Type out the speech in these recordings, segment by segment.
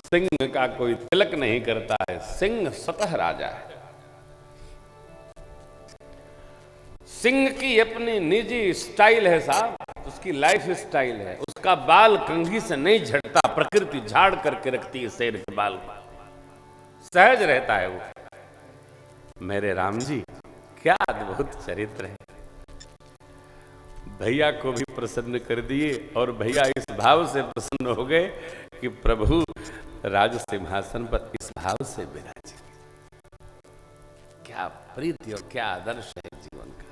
सिंह का कोई तिलक नहीं करता है, सिंह स्वतः राजा है। सिंह की अपनी निजी स्टाइल है साहब, उसकी लाइफ स्टाइल है। उसका बाल कंघी से नहीं झड़ता, प्रकृति झाड़ करके रखती है शेर के बाल को, सहज रहता है वो। मेरे राम जी क्या अद्भुत चरित्र है। भैया को भी प्रसन्न कर दिए और भैया इस भाव से प्रसन्न हो गए कि प्रभु राज सिंहासन पर इस भाव से विराजे। क्या प्रीति और क्या आदर्श है जीवन का।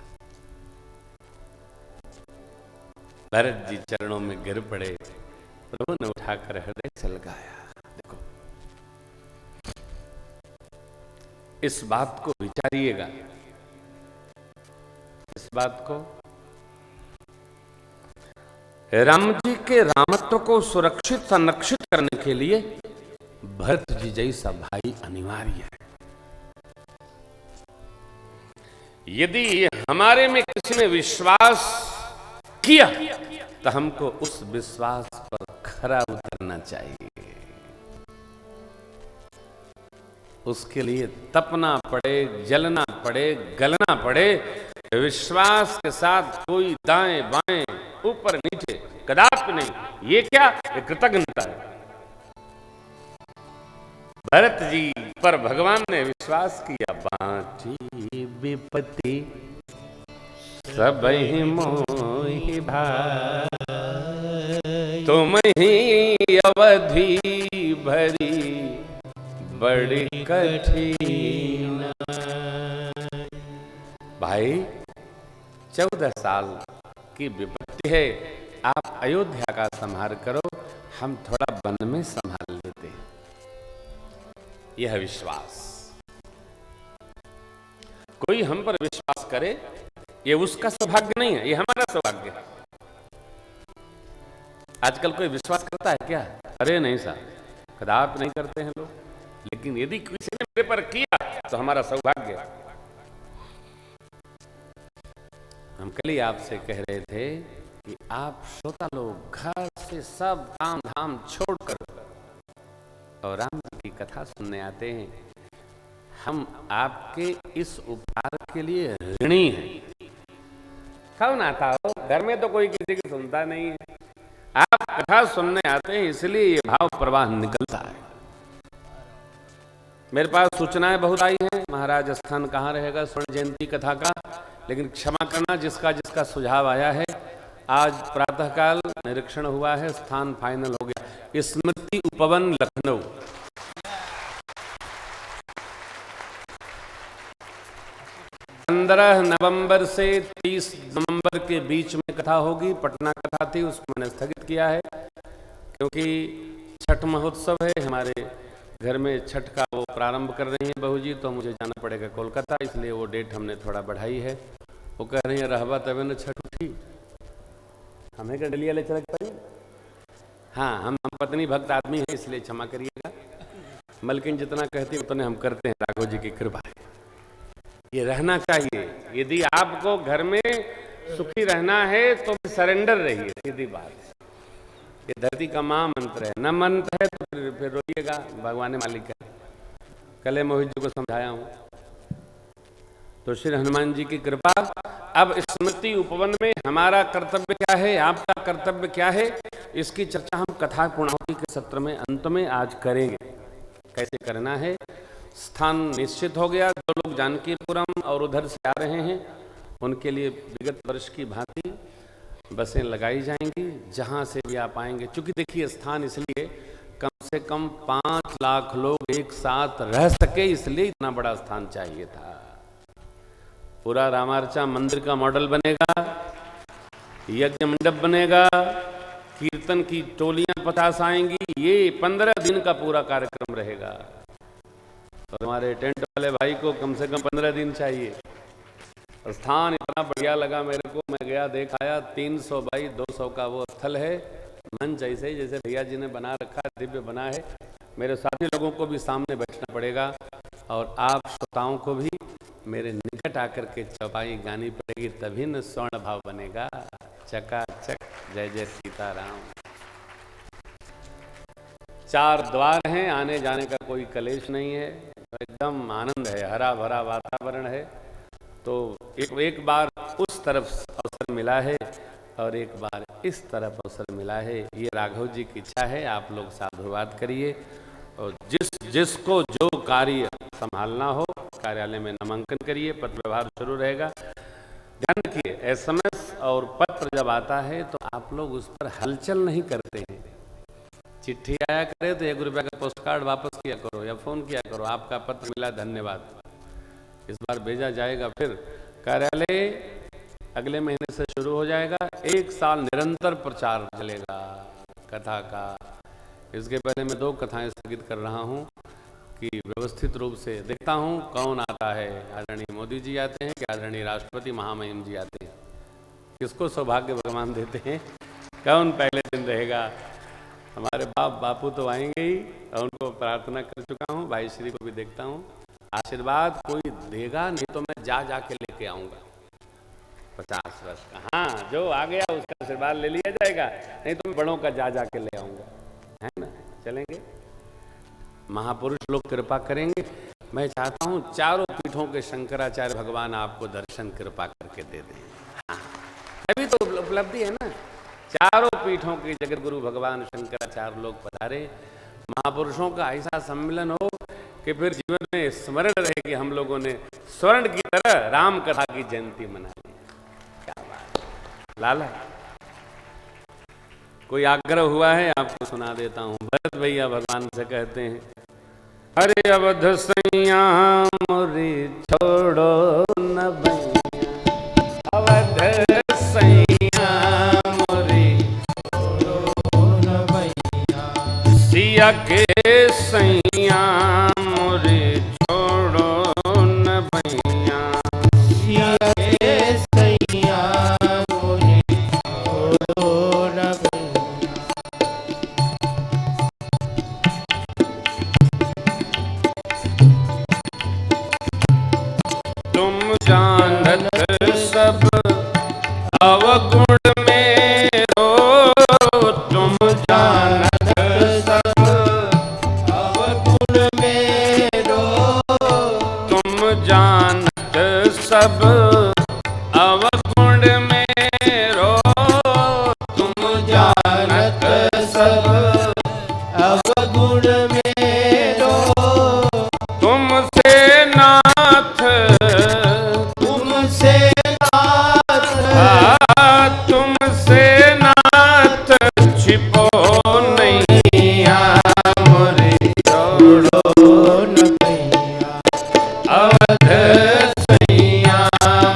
भरत जी चरणों में गिर पड़े, प्रभु ने उठाकर हृदय से लगाया। देखो इस बात को विचारिएगा, इस बात को। राम जी के रामत्व को सुरक्षित संरक्षित करने के लिए भरत जी जैसा भाई अनिवार्य है। यदि हमारे में किसी ने विश्वास किया तो हमको उस विश्वास पर खरा उतरना चाहिए। उसके लिए तपना पड़े, जलना पड़े, गलना पड़े, विश्वास के साथ कोई दाएं बाएं ऊपर नीचे कदापि नहीं। ये क्या, ये कृतज्ञता है। भरत जी पर भगवान ने विश्वास किया। बाँटी विपत्ति सबहि मोहि भाई, तुम ही अवधि भरी बड़ी कठिन। भाई 14 साल की विपत्ति है, आप अयोध्या का संहार करो, हम थोड़ा वन में संभाल लेते हैं। यह विश्वास, कोई हम पर विश्वास करे ये उसका सौभाग्य नहीं है, ये हमारा सौभाग्य है। आजकल कोई विश्वास करता है क्या? अरे नहीं साहब, कदापि नहीं करते हैं लोग। लेकिन यदि किसी ने मेरे पर किया तो हमारा सौभाग्य है। हम कल ही आपसे कह रहे थे कि आप श्रोता लोग घर से सब काम धाम छोड़कर और राम जी की कथा सुनने आते हैं। हम आपके इस उपहार के लिए ऋणी हैं। कौन आता हो, घर में तो कोई किसी की सुनता नहीं है। आप कथा सुनने आते हैं इसलिए ये भाव प्रवाह निकलता है। मेरे पास सूचनाएं बहुत आई हैं, महाराज स्थान कहाँ रहेगा स्वर्ण जयंती कथा का, लेकिन क्षमा करना जिसका जिसका सुझाव आया है। आज प्रातःकाल निरीक्षण हुआ है, स्थान फाइनल हो गया। स्मृति उपवन लखनऊ, 15 नवंबर से 30 नवंबर के बीच में कथा होगी। पटना कथा थी, उसको मैंने स्थगित किया है क्योंकि छठ महोत्सव है हमारे घर में। छठ का वो प्रारंभ कर रही हैं बहू जी, तो मुझे जाना पड़ेगा कोलकाता, इसलिए वो डेट हमने थोड़ा बढ़ाई है। वो कह रही है रहबा तब न छठ उठी, हमें क्या डलिया ले चल पाई। हाँ, हम पत्नी भक्त आदमी हैं, इसलिए क्षमा करिएगा। मलकिन जितना कहती उतने हम करते हैं, राघव जी की कृपा है। ये रहना चाहिए। यदि आपको घर में सुखी रहना है तो सरेंडर रहिए, सीधी बात है। ये धरती का महामंत्र है, न मंत्र है तो फिर रोइएगा, भगवान मालिक है। कल मोहित जी को समझाया हूं। तो श्री हनुमान जी की कृपा। अब स्मृति उपवन में हमारा कर्तव्य क्या है, आपका कर्तव्य क्या है, इसकी चर्चा हम कथा पूर्णाहुति के सत्र में अंत में आज करेंगे। कैसे करना है, स्थान निश्चित हो गया। जो लोग जानकीपुरम और उधर से आ रहे हैं उनके लिए विगत वर्ष की भांति बसें लगाई जाएंगी, जहां से भी आप आएंगे। चूंकि देखिए स्थान इसलिए कम से कम 5 लाख लोग एक साथ रह सके, इसलिए इतना बड़ा स्थान चाहिए था। पूरा रामार्चा मंदिर का मॉडल बनेगा, यज्ञ मंडप बनेगा, कीर्तन की टोलियां 50 आएंगी। ये 15 दिन का पूरा कार्यक्रम रहेगा। और हमारे टेंट वाले भाई को कम से कम 15 दिन चाहिए। स्थान इतना बढ़िया लगा मेरे को, मैं गया देख आया। 300 बाई 200 का वो स्थल है। मंच ऐसे ही जैसे भैया जी ने बना रखा है, दिव्य बना है। मेरे साथी लोगों को भी सामने बैठना पड़ेगा और आप श्रोताओं को भी मेरे निकट आकर के चौपाई गानी पड़ेगी, तभी न स्वर्ण भाव बनेगा। चकाचक। जय जय सीताराम। 4 द्वार हैं, आने जाने का कोई कलेश नहीं है, एकदम आनंद है, हरा भरा वातावरण है। तो एक बार उस तरफ अवसर मिला है और एक बार इस तरफ अवसर मिला है। ये राघव जी की इच्छा है, आप लोग साधुवाद करिए और जिसको जो कार्य संभालना हो कार्यालय में नामांकन करिए, पत्र व्यवहार शुरू रहेगा। ध्यान रखिए, SMS और पत्र जब आता है तो आप लोग उस पर हलचल नहीं करते हैं। चिट्ठी आया करे तो 1 रुपया का पोस्ट कार्ड वापस किया करो या फोन किया करो, आपका पत्र मिला, धन्यवाद। इस बार भेजा जाएगा। फिर कार्यालय अगले महीने से शुरू हो जाएगा, 1 साल निरंतर प्रचार चलेगा कथा का। इसके पहले मैं 2 कथाएं स्थगित कर रहा हूं कि व्यवस्थित रूप से देखता हूं कौन आता है। आदरणीय मोदी जी आते हैं कि आदरणीय राष्ट्रपति महामहिम जी आते हैं, किसको सौभाग्य भगवान देते हैं, कौन पहले दिन रहेगा। हमारे बापू तो आएंगे ही और उनको प्रार्थना कर चुका हूँ, भाई श्री को भी देखता हूँ। आशीर्वाद कोई देगा नहीं तो मैं जा के लेके आऊँगा 50 वर्ष का। हाँ, जो आ गया उसका आशीर्वाद ले लिया जाएगा, नहीं तो मैं बड़ों का जा के ले आऊँगा, है ना। चलेंगे, महापुरुष लोग कृपा करेंगे। मैं चाहता हूँ चारों पीठों के शंकराचार्य भगवान आपको दर्शन कृपा करके दे दें। हाँ, अभी तो उपलब्धि है ना, चारों पीठों के जगत गुरु भगवान शंकराचार्य लोग पधारे। महापुरुषों का ऐसा सम्मेलन हो कि फिर जीवन में स्मरण रहे कि हम लोगों ने स्वर्ण की तरह राम कथा की जयंती मनाई। क्या बात, लाला कोई आग्रह हुआ है, आपको सुना देता हूँ। भरत भैया भगवान से कहते हैं, अरे अवध सैया मोरी छोड़ो न भैया, अवध सैया मोरी छोड़ो न भैया, सिया के सैया मोरी छोड़ो न भैया, सिया के सैया मोरी छोड़ो न भैया। तुम जानत सब अवगुण मेरो, तुम जानत सब अवगुण मेरो, तुम जानत सब अवगुण मेरो, तुम जानत सब अवगुण मेरो, तुमसे नाथ तुमसे नाथ छिपो नहीं, मोरे छोड़ो न भैया, अवध सैया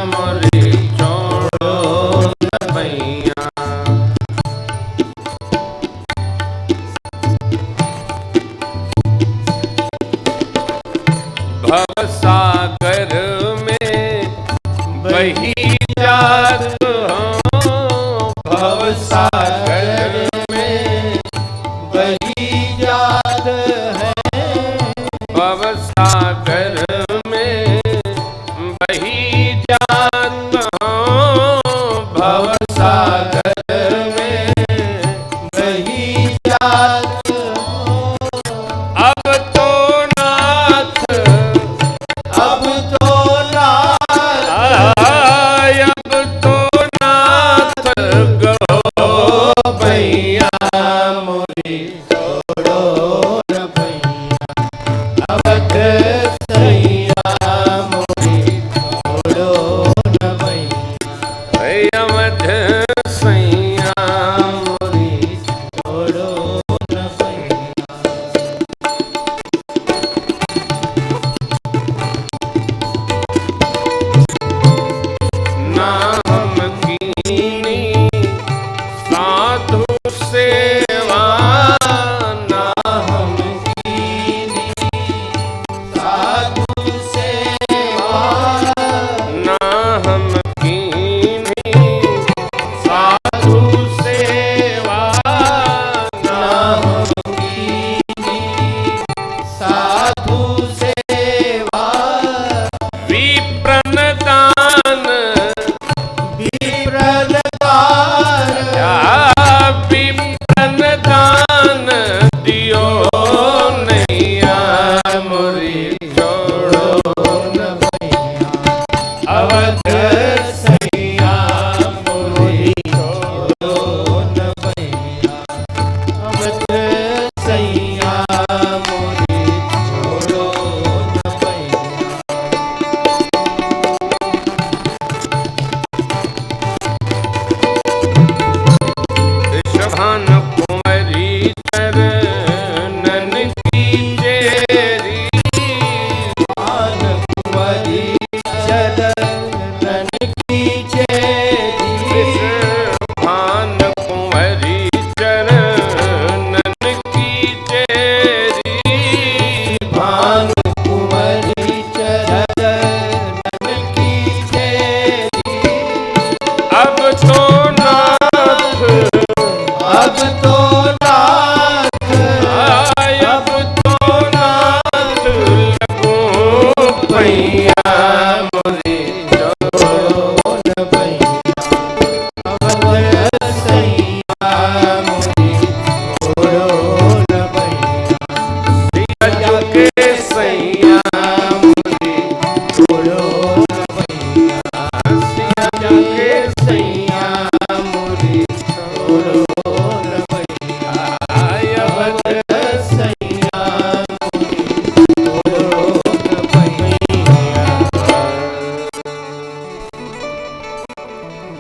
मोरे छोड़ो न भैया। भव सागर में बही जात हूँ, भव सागर में बही जात है, भव सागर में बही जात हूँ, भव सागर में बही जात हूँ। अब तो नाथ, अब तो नाथ महाराज